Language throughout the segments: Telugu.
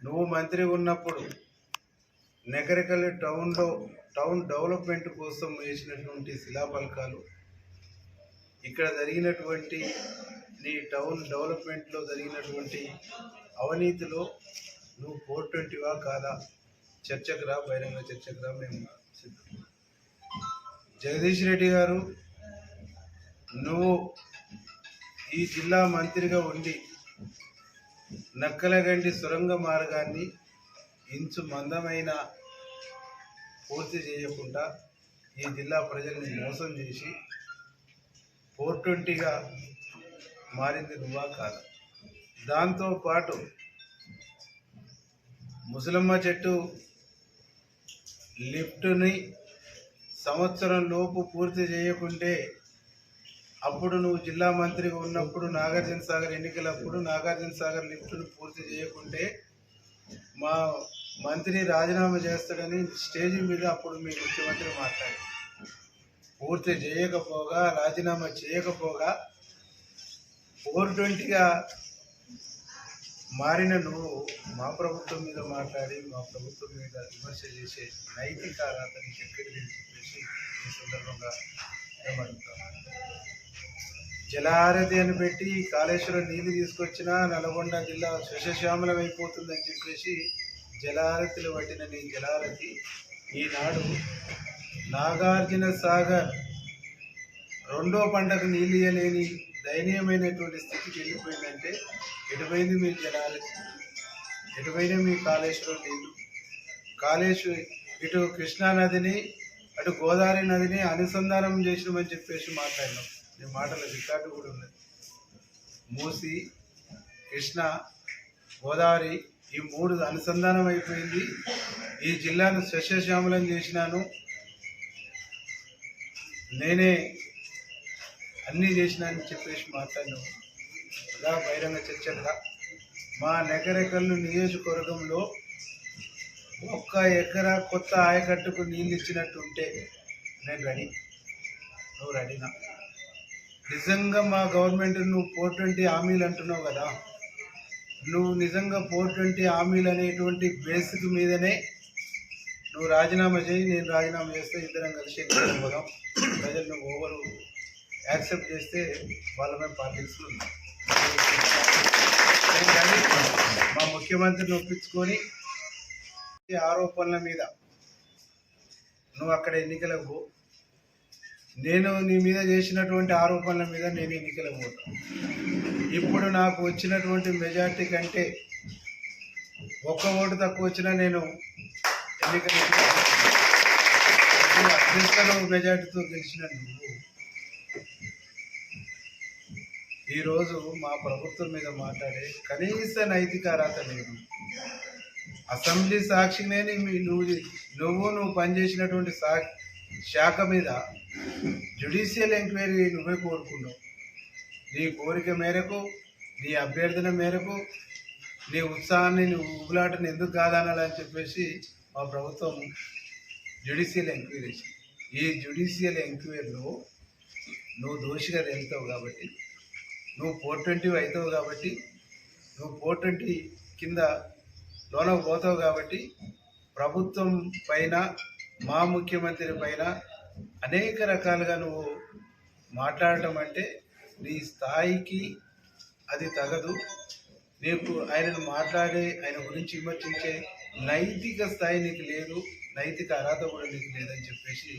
నువ్వు మంత్రి ఉన్నప్పుడు నగరికల్ టౌన్ డెవలప్మెంట్ కోసం వేసినటువంటి శిలాఫలకాలు, ఇక్కడ జరిగినటువంటి నీ టౌన్ డెవలప్మెంట్లో జరిగినటువంటి అవినీతిలో నువ్వు 420వా కాదా చర్చకు రా, బహిరంగ చర్చకు రా. మేము జగదీష్ రెడ్డి గారు, నువ్వు ఈ జిల్లా మంత్రిగా ఉండి నక్కలగండి సొరంగ మార్గాన్ని ఇంచు మందమైన పూర్తి చేయకుండా ఈ జిల్లా ప్రజల్ని మోసం చేసి 420గా మారింది నువ్వా కాదు. దాంతోపాటు ముసలమ్మ చెట్టు లిఫ్ట్ని సంవత్సరం లోపు పూర్తి చేయకుంటే అప్పుడు నువ్వు జిల్లా మంత్రిగా ఉన్నప్పుడు నాగార్జున సాగర్ ఎన్నికలప్పుడు నాగార్జున సాగర్ లిఫ్ట్ను పూర్తి చేయకుంటే మా మంత్రి రాజీనామా చేస్తాడని స్టేజ్ మీద అప్పుడు మీ ముఖ్యమంత్రి మాట్లాడారు. పూర్తి చేయకపోగా, రాజీనామా చేయకపోగా 420గా మారిన నువ్వు మా ప్రభుత్వం మీద మాట్లాడి మా ప్రభుత్వం మీద విమర్శ చేసే నైతిక అర్హత నీకు ఎక్కడికి చెప్పేసి ఈ సందర్భంగా ఏమంటాం. జలహారతి అని పెట్టి కాళేశ్వరం నీళ్లు తీసుకొచ్చినా నల్గొండ జిల్లా శశశ్యామలం అయిపోతుందని చెప్పేసి జలహారతిలో పట్టిన నీ జలహారతి ఈనాడు నాగార్జున సాగర్ రెండో పంటకు నీళ్ళు ఇయ్యలేని దయనీయమైనటువంటి స్థితికి వెళ్ళిపోయిందంటే ఎటుపోయింది మీ జలహారతి, ఎటుపోయినా మీ కాళేశ్వరం నీళ్ళు. ఇటు కృష్ణానదిని అటు గోదావరి నదిని అనుసంధానం చేసినామని చెప్పేసి మాట్లాడినాం. నీ మాటల రికార్డు కూడా ఉన్నది. మూసి, కృష్ణ, గోదావరి ఈ 3 అనుసంధానం అయిపోయింది. ఈ జిల్లాను సస్యశ్యామలం చేసినాను, నేనే అన్నీ చేసినానని చెప్పేసి మాట్లాడినాము. ఇలా బహిరంగ చర్చగా మా నగరికల్లు నియోజకవర్గంలో 1 ఎకరా కొత్త ఆయకట్టుకు నీళ్ళు ఇచ్చినట్టుంటే నేను రెడీ. నువ్వు రెడీనా? నిజంగా మా గవర్నమెంట్ నువ్వు 420 హామీలు అంటున్నావు కదా, నువ్వు నిజంగా 420 హామీలు అనేటువంటి బేసిక్ మీదనే నువ్వు రాజీనామా చేయి, నేను రాజీనామా చేస్తే ఇద్దరం కలిసి పోదాం. ప్రజలు నువ్వు ఓవరు యాక్సెప్ట్ చేస్తే వాళ్ళ మీద పాలిటిక్స్ ఉంది. కానీ మా ముఖ్యమంత్రిని ఒప్పించుకొని ఆరోపణల మీద నువ్వు అక్కడ ఎన్నికలకు పో, నేను నీ మీద చేసినటువంటి ఆరోపణల మీద నేను ఎన్నికలకు పోతాను. ఇప్పుడు నాకు వచ్చినటువంటి మెజార్టీ కంటే 1 ఓటు తక్కువ వచ్చినా నేను ఎన్నికలు అత్యంత మెజార్టీతో గెలిచిన నువ్వు ఈరోజు మా ప్రభుత్వం మీద మాట్లాడే కనీస నైతిక అర్హత లేదు. అసెంబ్లీ సాక్షినే నువ్వు పనిచేసినటువంటి శాఖ మీద జ్యుడిషియల్ ఎంక్వైరీ నువ్వే కోరుకున్నావు. నీ కోరిక మేరకు, నీ అభ్యర్థన మేరకు, నీ ఉత్సాహాన్ని, నీ ఊగులాటను ఎందుకు కాదనాలని చెప్పేసి మా ప్రభుత్వం జ్యుడిషియల్ ఎంక్వైరీ. ఈ జ్యుడిషియల్ ఎంక్వైరీలో నువ్వు దోషిగా తేలుతావు కాబట్టి, నువ్వు 420 అవుతావు కాబట్టి, నువ్వు 420 కింద లోనకు పోతావు కాబట్టి ప్రభుత్వం పైన, మా ముఖ్యమంత్రి పైన అనేక రకాలుగా నువ్వు మాట్లాడటం అంటే నీ స్థాయికి అది తగదు. నీకు ఆయనను మాట్లాడే, ఆయన గురించి విమర్శించే నైతిక స్థాయి నీకు లేదు, నైతిక అర్హత కూడా నీకు లేదని చెప్పేసి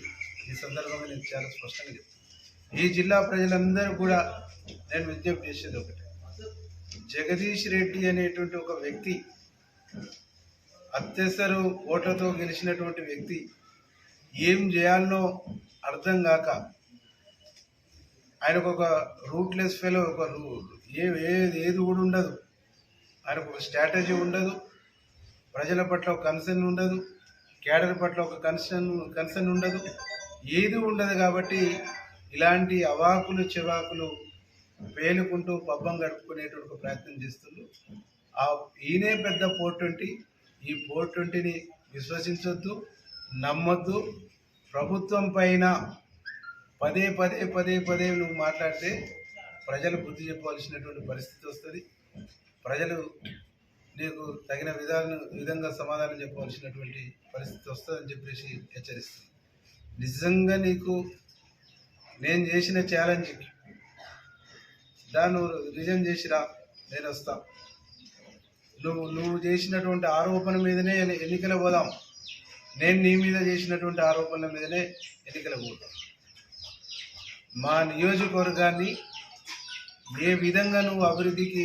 ఈ సందర్భంగా నేను చాలా స్పష్టంగా చెప్తాను. ఈ జిల్లా ప్రజలందరూ కూడా నేను విజ్ఞప్తి చేసేది ఒకటే, జగదీష్ రెడ్డి అనేటువంటి ఒక వ్యక్తి, అత్యవసర ఓట్లతో గెలిచినటువంటి వ్యక్తి, ఏం చేయాలనో అర్థం కాక ఆయనకు ఒక రూట్లెస్ ఫెలో, ఏది కూడా ఉండదు, ఆయనకు ఒక స్ట్రాటజీ ఉండదు, ప్రజల పట్ల ఒక కన్సర్న్ ఉండదు, క్యాడర్ పట్ల ఒక కన్సర్న్ ఉండదు, ఏది ఉండదు. కాబట్టి ఇలాంటి అవాకులు చెవాకులు పేలుకుంటూ పబ్బం గడుపుకునేటువంటి ఒక ప్రయత్నం చేస్తుంది. ఈయనే పెద్ద 420. ఈ 420ని విశ్వసించొద్దు, నమ్మొద్దు. ప్రభుత్వం పైన పదే నువ్వు మాట్లాడితే ప్రజలు బుద్ధి చెప్పవలసినటువంటి పరిస్థితి వస్తుంది. ప్రజలు నీకు తగిన విధంగా సమాధానం చెప్పవలసినటువంటి పరిస్థితి వస్తుందని చెప్పేసి హెచ్చరిస్తుంది. నిజంగా నీకు నేను చేసిన ఛాలెంజ్కి దాన్ని రిజైన్ చేసిరా, నేను వస్తా. నువ్వు చేసినటువంటి ఆరోపణ మీదనే ఎన్నికలు పోదాం. నేను నీ మీద చేసినటువంటి ఆరోపణల మీదనే ఎన్నికలు పోతాం. మా నియోజకవర్గాన్ని ఏ విధంగా నువ్వు అభివృద్ధికి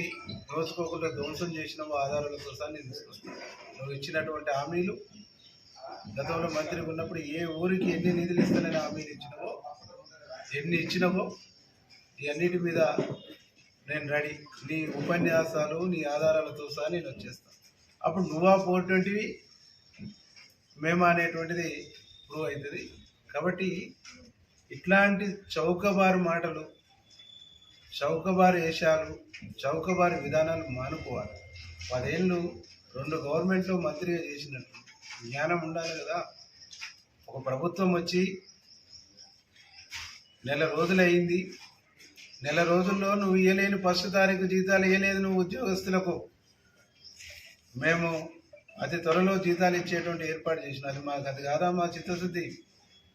నోచుకోకుండా ధ్వంసం చేసినావో ఆధారాలతో సహా నేను తీసుకొస్తాను. నువ్వు ఇచ్చినటువంటి హామీలు గతంలో మంత్రి ఉన్నప్పుడు ఏ ఊరికి ఎన్ని నిధులు ఇస్తానని హామీలు ఎన్ని ఇచ్చినావో ఇవన్నిటి మీద నేను రెడీ. నీ ఉపన్యాసాలు నీ ఆధారాలతో సహా నేను వచ్చేస్తాను. అప్పుడు నువ్వా 420 మేము అనేటువంటిది ప్రూవ్ అవుతుంది. కాబట్టి ఇట్లాంటి చౌకబారు మాటలు, చౌకబారు వేషాలు, చౌకబారు విధానాలు మానుకోవాలి. 10 ఏళ్ళు 2 గవర్నమెంట్లో మంత్రిగా చేసినట్టు జ్ఞానం ఉండాలి కదా. ఒక ప్రభుత్వం వచ్చి నెల రోజులు అయింది. నెల రోజుల్లో నువ్వు ఇవ్వలేని 1 తారీఖు జీతాలు ఇవ్వలేదు నువ్వు ఉద్యోగస్తులకు. మేము అతి త్వరలో జీతాలు ఇచ్చేటువంటి ఏర్పాటు చేసినాం. అది మాకు అది కాదా మా చిత్తశుద్ధి?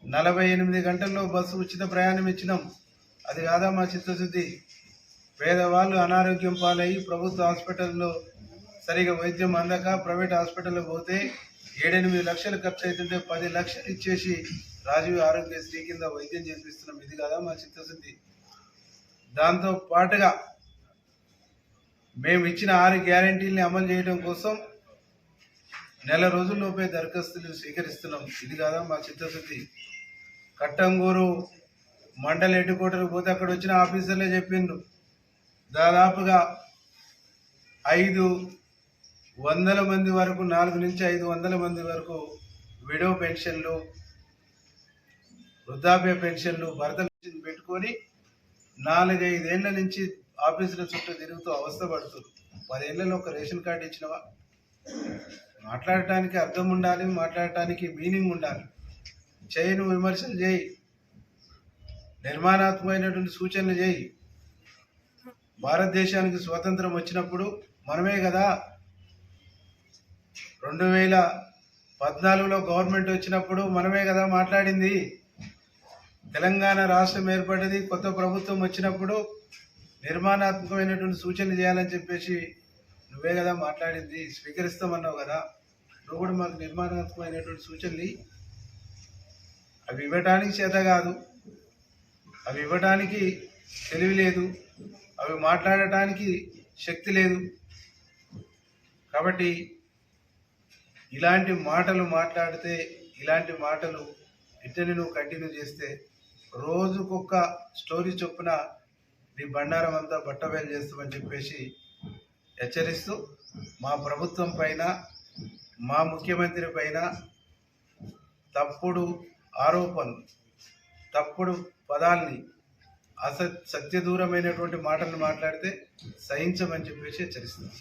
48 గంటల్లో బస్సు ఉచిత ప్రయాణం ఇచ్చినాం. అది కాదా మా చిత్తశుద్ధి? పేదవాళ్ళు అనారోగ్యం పాలయ్యి ప్రభుత్వ హాస్పిటల్లో సరిగా వైద్యం అందక ప్రైవేట్ హాస్పిటల్లో పోతే 7-8 లక్షలు ఖర్చు అవుతుంటే 10 లక్షలు ఇచ్చేసి రాజీవ్ ఆరోగ్యశ్రీ కింద వైద్యం చేపిస్తున్నాం. ఇది కాదా మా చిత్తశుద్ధి? దాంతో పాటుగా మేము ఇచ్చిన 6 గ్యారెంటీల్ని అమలు చేయడం కోసం నెల రోజుల్లోపే దరఖాస్తులు స్వీకరిస్తున్నాం. ఇది కాదా మా చిత్తశుద్ధి? కట్టంగూరు మండల హెడ్ క్వార్టర్కి పోతే అక్కడ వచ్చిన ఆఫీసర్లే చెప్పిండ్రు, దాదాపుగా 500 మంది వరకు, 4 నుంచి 500 మంది వరకు విడో పెన్షన్లు, వృద్ధాప్య పెన్షన్లు భర్తలు పెట్టుకొని 4-5 ఏళ్ల నుంచి ఆఫీసుల చుట్టూ తిరుగుతూ అవస్థపడుతుంది. 10 ఏళ్లలో ఒక రేషన్ కార్డు ఇచ్చినవా? మాట్లాడటానికి అర్థం ఉండాలి, మాట్లాడటానికి మీనింగ్ ఉండాలి. చేయను విమర్శలు చేయి, నిర్మాణాత్మకమైనటువంటి సూచనలు చేయి. భారతదేశానికి స్వాతంత్రం వచ్చినప్పుడు మనమే కదా 2014లో గవర్నమెంట్ వచ్చినప్పుడు మనమే కదా మాట్లాడింది. తెలంగాణ రాష్ట్రం ఏర్పడ్డది, కొత్త ప్రభుత్వం వచ్చినప్పుడు నిర్మాణాత్మకమైనటువంటి సూచనలు చేయాలని చెప్పేసి నువ్వే కదా మాట్లాడింది. స్వీకరిస్తామన్నావు కదా. నువ్వు కూడా మాకు నిర్మాణాత్మకమైనటువంటి సూచనలు అవి ఇవ్వటానికి చేత కాదు, అవి ఇవ్వటానికి తెలివి లేదు, అవి మాట్లాడటానికి శక్తి లేదు. కాబట్టి ఇలాంటి మాటలు మాట్లాడితే, ఇలాంటి మాటలు ఇట్టని నువ్వు కంటిన్యూ చేస్తే రోజుకొక స్టోరీ చొప్పున నీ బండారం అంతా బట్టబయలు చేస్తామని చెప్పేసి హెచ్చరిస్తూ, మా ప్రభుత్వం పైన, మా ముఖ్యమంత్రి పైన తప్పుడు ఆరోపణలు, తప్పుడు పదాల్ని, సత్యదూరమైనటువంటి మాటలు మాట్లాడితే సహించమని చెప్పేసి హెచ్చరిస్తున్నాం.